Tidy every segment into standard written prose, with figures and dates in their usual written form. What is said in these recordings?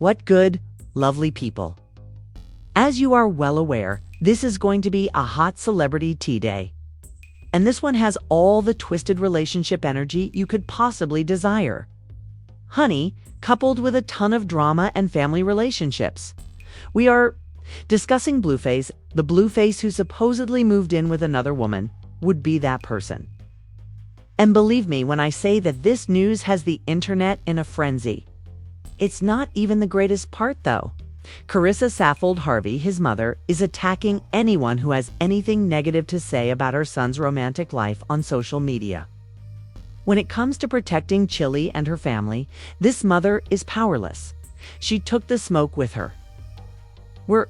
What good, lovely people. As you are well aware, this is going to be a hot celebrity tea day. And this one has all the twisted relationship energy you could possibly desire. Honey, coupled with a ton of drama and family relationships. We are discussing Blueface, the Blueface who supposedly moved in with another woman, would be that person. And believe me when I say that this news has the internet in a frenzy. It's not even the greatest part though. Karlissa Saffold Harvey, his mother, is attacking anyone who has anything negative to say about her son's romantic life on social media. When it comes to protecting Chili and her family, this mother is powerless. She took the smoke with her. We're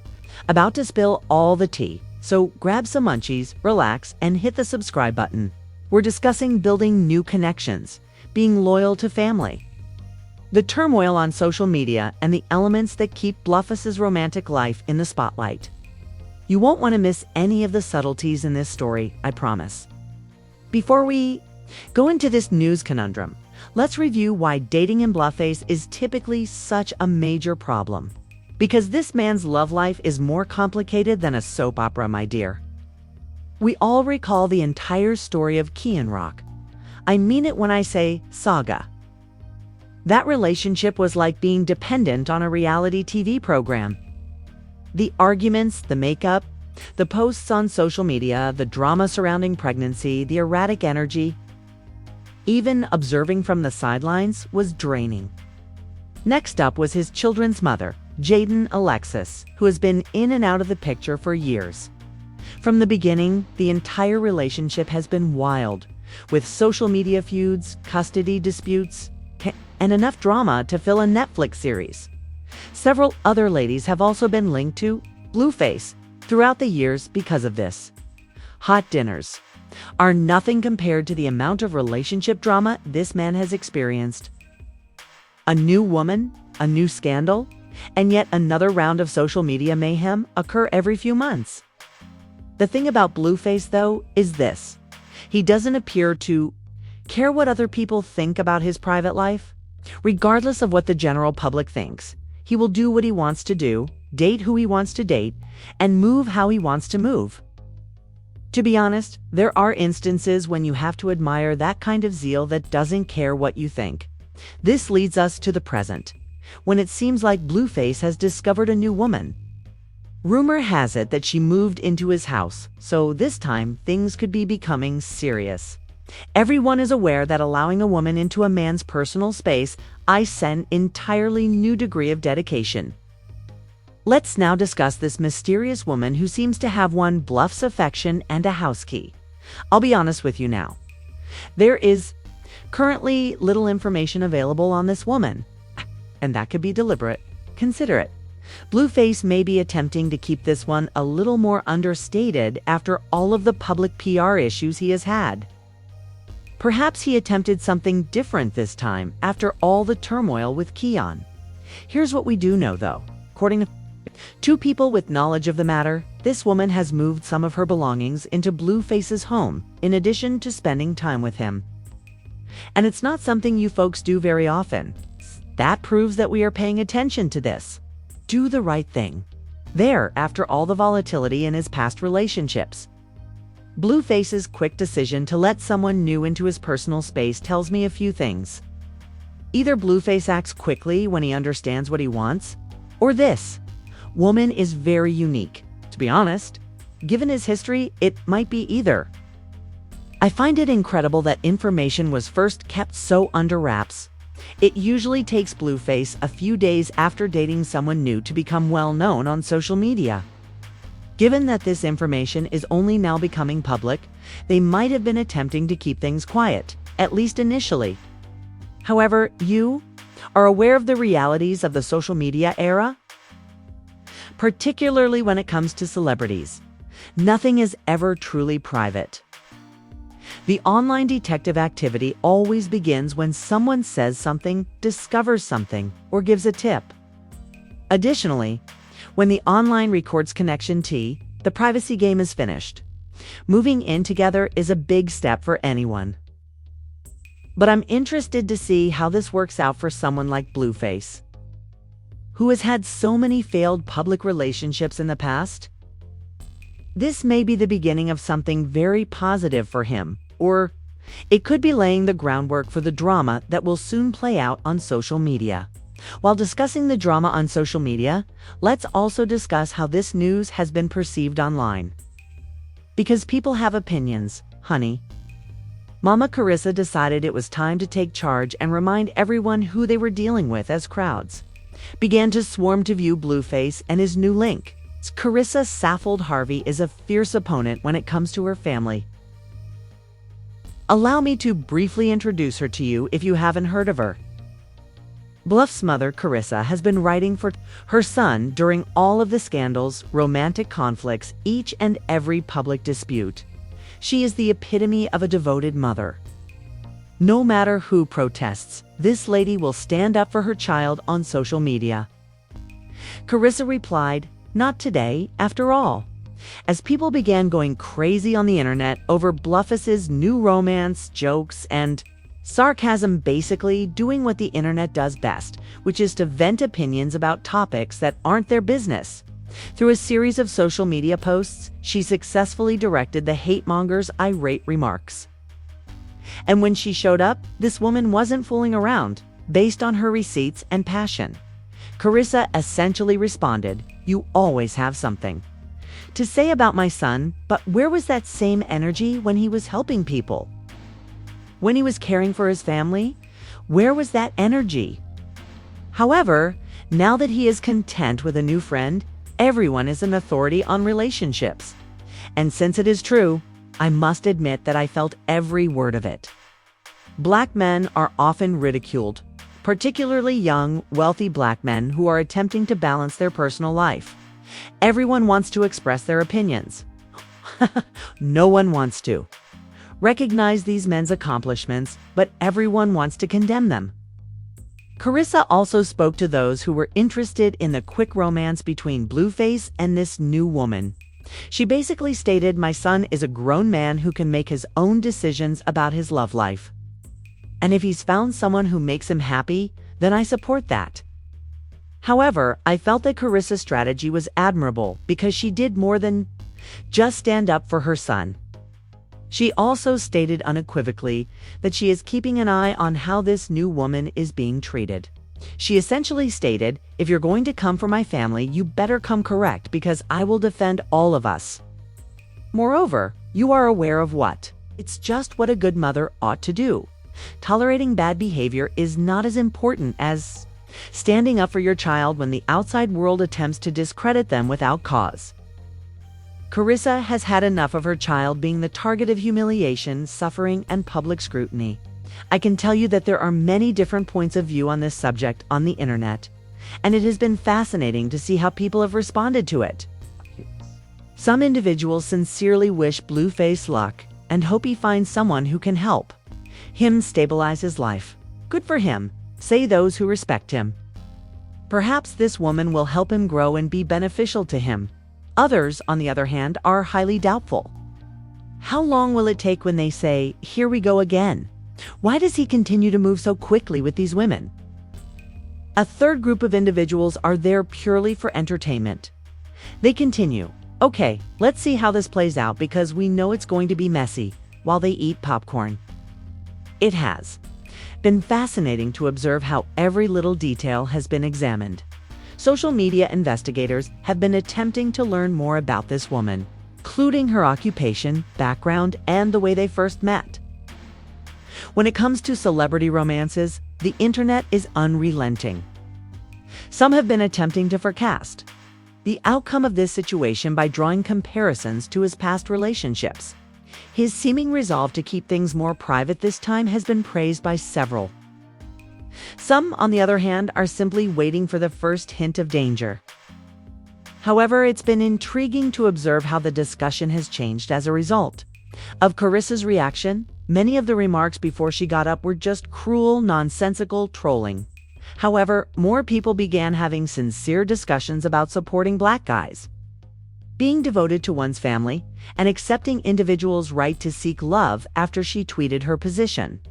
about to spill all the tea, so grab some munchies, relax, and hit the subscribe button. We're discussing building new connections, being loyal to family, the turmoil on social media, and the elements that keep Blueface's romantic life in the spotlight. You won't want to miss any of the subtleties in this story, I promise. Before we go into this news conundrum, let's review why dating in Blueface is typically such a major problem. Because this man's love life is more complicated than a soap opera, my dear. We all recall the entire story of Kian Rock. I mean it when I say saga. That relationship was like being dependent on a reality TV program. The arguments, the makeup, the posts on social media, the drama surrounding pregnancy, the erratic energy. Even observing from the sidelines was draining. Next up was his children's mother, Jaden Alexis, who has been in and out of the picture for years. From the beginning, the entire relationship has been wild, with social media feuds, custody disputes, and enough drama to fill a Netflix series. Several other ladies have also been linked to Blueface throughout the years because of this. Hot dinners are nothing compared to the amount of relationship drama this man has experienced. A new woman, a new scandal, and yet another round of social media mayhem occur every few months. The thing about Blueface, though, is this. He doesn't appear to care what other people think about his private life. Regardless of what the general public thinks, he will do what he wants to do, date who he wants to date, and move how he wants to move. To be honest, there are instances when you have to admire that kind of zeal that doesn't care what you think. This leads us to the present, when it seems like Blueface has discovered a new woman. Rumor has it that she moved into his house, so this time things could be becoming serious. Everyone is aware that allowing a woman into a man's personal space is an entirely new degree of dedication. Let's now discuss this mysterious woman who seems to have won Bluff's affection and a house key. I'll be honest with you now. There is currently little information available on this woman, and that could be deliberate. Consider it. Blueface may be attempting to keep this one a little more understated after all of the public PR issues he has had. Perhaps he attempted something different this time after all the turmoil with Kian. Here's what we do know though. According to two people with knowledge of the matter, this woman has moved some of her belongings into Blueface's home in addition to spending time with him. And it's not something you folks do very often. That proves that we are paying attention to this. Do the right thing. There, after all the volatility in his past relationships. Blueface's quick decision to let someone new into his personal space tells me a few things. Either Blueface acts quickly when he understands what he wants, or this woman is very unique. To be honest, given his history, it might be either. I find it incredible that information was first kept so under wraps. It usually takes Blueface a few days after dating someone new to become well known on social media. Given that this information is only now becoming public, they might have been attempting to keep things quiet, at least initially. However, you are aware of the realities of the social media era? Particularly when it comes to celebrities. Nothing is ever truly private. The online detective activity always begins when someone says something, discovers something, or gives a tip. Additionally, when the online records connection T, the privacy game is finished. Moving in together is a big step for anyone. But I'm interested to see how this works out for someone like Blueface. who has had so many failed public relationships in the past? This may be the beginning of something very positive for him, or it could be laying the groundwork for the drama that will soon play out on social media. While discussing the drama on social media, let's also discuss how this news has been perceived online. Because people have opinions, honey. Mama Karlissa decided it was time to take charge and remind everyone who they were dealing with as crowds began to swarm to view Blueface and his new link. Karlissa Saffold Harvey is a fierce opponent when it comes to her family. Allow me to briefly introduce her to you if you haven't heard of her. Bluff's mother, Karlissa, has been writing for her son during all of the scandals, romantic conflicts, each and every public dispute. She is the epitome of a devoted mother. No matter who protests, this lady will stand up for her child on social media. Karlissa replied, "Not today, after all." As people began going crazy on the internet over Blueface's new romance, jokes, and sarcasm, basically doing what the internet does best, which is to vent opinions about topics that aren't their business. Through a series of social media posts, she successfully directed the hate-mongers' irate remarks. And when she showed up, this woman wasn't fooling around. Based on her receipts and passion, Karlissa essentially responded, "You always have something to say about my son, but where was that same energy when he was helping people? When he was caring for his family, where was that energy?" However, now that he is content with a new friend, everyone is an authority on relationships. And since it is true, I must admit that I felt every word of it. Black men are often ridiculed, particularly young, wealthy black men who are attempting to balance their personal life. Everyone wants to express their opinions. No one wants to recognize these men's accomplishments, but everyone wants to condemn them. Karlissa also spoke to those who were interested in the quick romance between Blueface and this new woman. She basically stated, "My son is a grown man who can make his own decisions about his love life. And if he's found someone who makes him happy, then I support that." However, I felt that Karlissa's strategy was admirable because she did more than just stand up for her son. She also stated unequivocally that she is keeping an eye on how this new woman is being treated. She essentially stated, "If you're going to come for my family, you better come correct because I will defend all of us. Moreover, you are aware of what? It's just what a good mother ought to do. Tolerating bad behavior is not as important as standing up for your child when the outside world attempts to discredit them without cause." Karlissa has had enough of her child being the target of humiliation, suffering, and public scrutiny. I can tell you that there are many different points of view on this subject on the internet, and it has been fascinating to see how people have responded to it. Some individuals sincerely wish Blueface luck and hope he finds someone who can help him stabilize his life. Good for him, say those who respect him. Perhaps this woman will help him grow and be beneficial to him. Others, on the other hand, are highly doubtful. How long will it take when they say, "Here we go again"? Why does he continue to move so quickly with these women? A third group of individuals are there purely for entertainment. They continue, "Okay, let's see how this plays out because we know it's going to be messy," while they eat popcorn. It has been fascinating to observe how every little detail has been examined. Social media investigators have been attempting to learn more about this woman, including her occupation, background, and the way they first met. When it comes to celebrity romances, the internet is unrelenting. Some have been attempting to forecast the outcome of this situation by drawing comparisons to his past relationships. His seeming resolve to keep things more private this time has been praised by several. Some, on the other hand, are simply waiting for the first hint of danger. However, it's been intriguing to observe how the discussion has changed as a result of Karlissa's reaction. Many of the remarks before she got up were just cruel, nonsensical trolling. However, more people began having sincere discussions about supporting black guys, being devoted to one's family, and accepting individuals' right to seek love after she tweeted her position.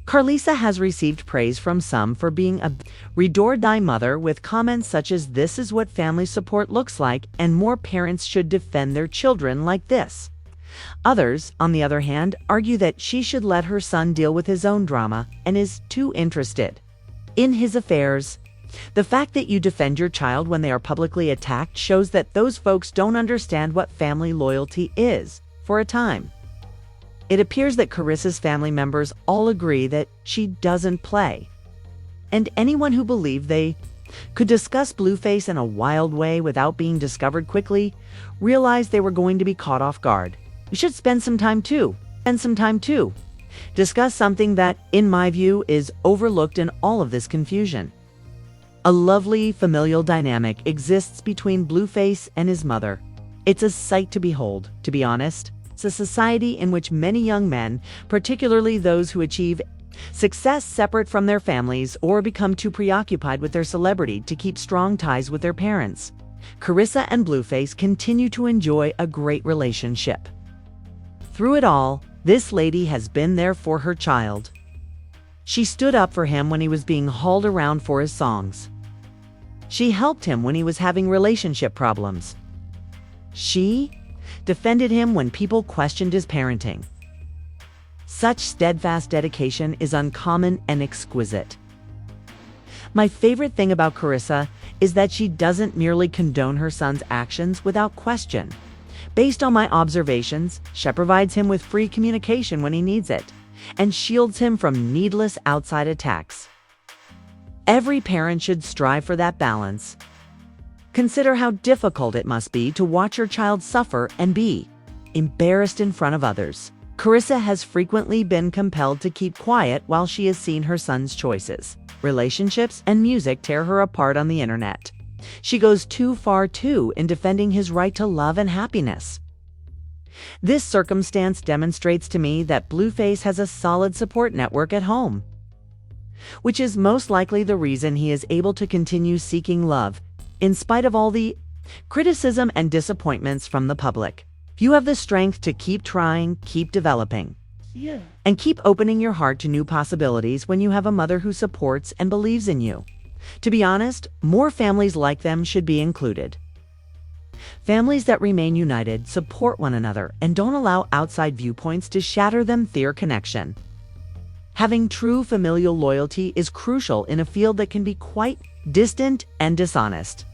Karlissa has received praise from some for being a redored thy mother, with comments such as "this is what family support looks like and more parents should defend their children like this." Others, on the other hand, argue that she should let her son deal with his own drama and is too interested in his affairs. The fact that you defend your child when they are publicly attacked shows that those folks don't understand what family loyalty is. For a time, it appears that Karissa's family members all agree that she doesn't play. And anyone who believed they could discuss Blueface in a wild way without being discovered quickly realized they were going to be caught off guard. We should spend some time too. Discuss something that, in my view, is overlooked in all of this confusion. A lovely familial dynamic exists between Blueface and his mother. It's a sight to behold, to be honest. It's a society in which many young men, particularly those who achieve success separate from their families or become too preoccupied with their celebrity to keep strong ties with their parents. Karissa and Blueface continue to enjoy a great relationship. Through it all, this lady has been there for her child. She stood up for him when he was being hauled around for his songs. She helped him when he was having relationship problems. She defended him when people questioned his parenting. Such steadfast dedication is uncommon and exquisite. My favorite thing about Karissa is that she doesn't merely condone her son's actions without question. Based on my observations, she provides him with free communication when he needs it, and shields him from needless outside attacks. Every parent should strive for that balance. Consider how difficult it must be to watch your child suffer and be embarrassed in front of others. Karissa has frequently been compelled to keep quiet while she has seen her son's choices, relationships, and music tear her apart on the internet. She goes too far, too, in defending his right to love and happiness. This circumstance demonstrates to me that Blueface has a solid support network at home, which is most likely the reason he is able to continue seeking love, in spite of all the criticism and disappointments from the public. You have the strength to keep trying, keep developing, and keep opening your heart to new possibilities when you have a mother who supports and believes in you. To be honest, more families like them should be included. Families that remain united, support one another, and don't allow outside viewpoints to shatter their connection. Having true familial loyalty is crucial in a field that can be quite distant and dishonest.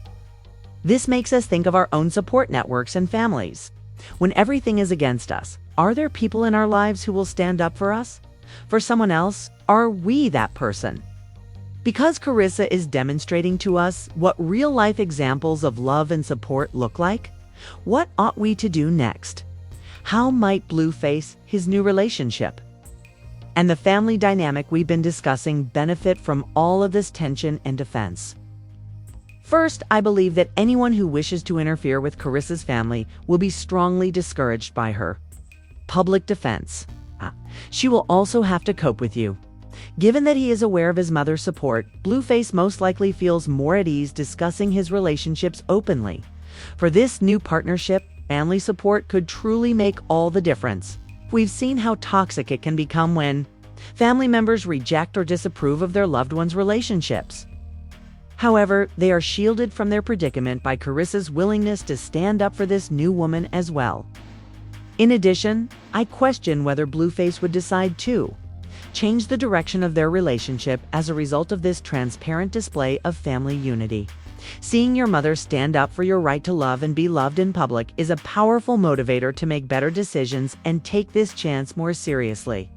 This makes us think of our own support networks and families. When everything is against us, are there people in our lives who will stand up for us? For someone else, are we that person? Because Karissa is demonstrating to us what real-life examples of love and support look like, what ought we to do next? How might Blueface, his new relationship, and the family dynamic we've been discussing benefit from all of this tension and defense? First, I believe that anyone who wishes to interfere with Karissa's family will be strongly discouraged by her public defense. She will also have to cope with you. Given that he is aware of his mother's support, Blueface most likely feels more at ease discussing his relationships openly. For this new partnership, family support could truly make all the difference. We've seen how toxic it can become when family members reject or disapprove of their loved ones' relationships. However, they are shielded from their predicament by Karissa's willingness to stand up for this new woman as well. In addition, I question whether Blueface would decide to change the direction of their relationship as a result of this transparent display of family unity. Seeing your mother stand up for your right to love and be loved in public is a powerful motivator to make better decisions and take this chance more seriously.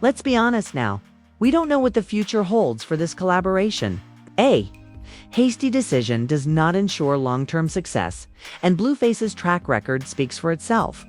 Let's be honest now. We don't know what the future holds for this collaboration. A hasty decision does not ensure long-term success, and Blueface's track record speaks for itself.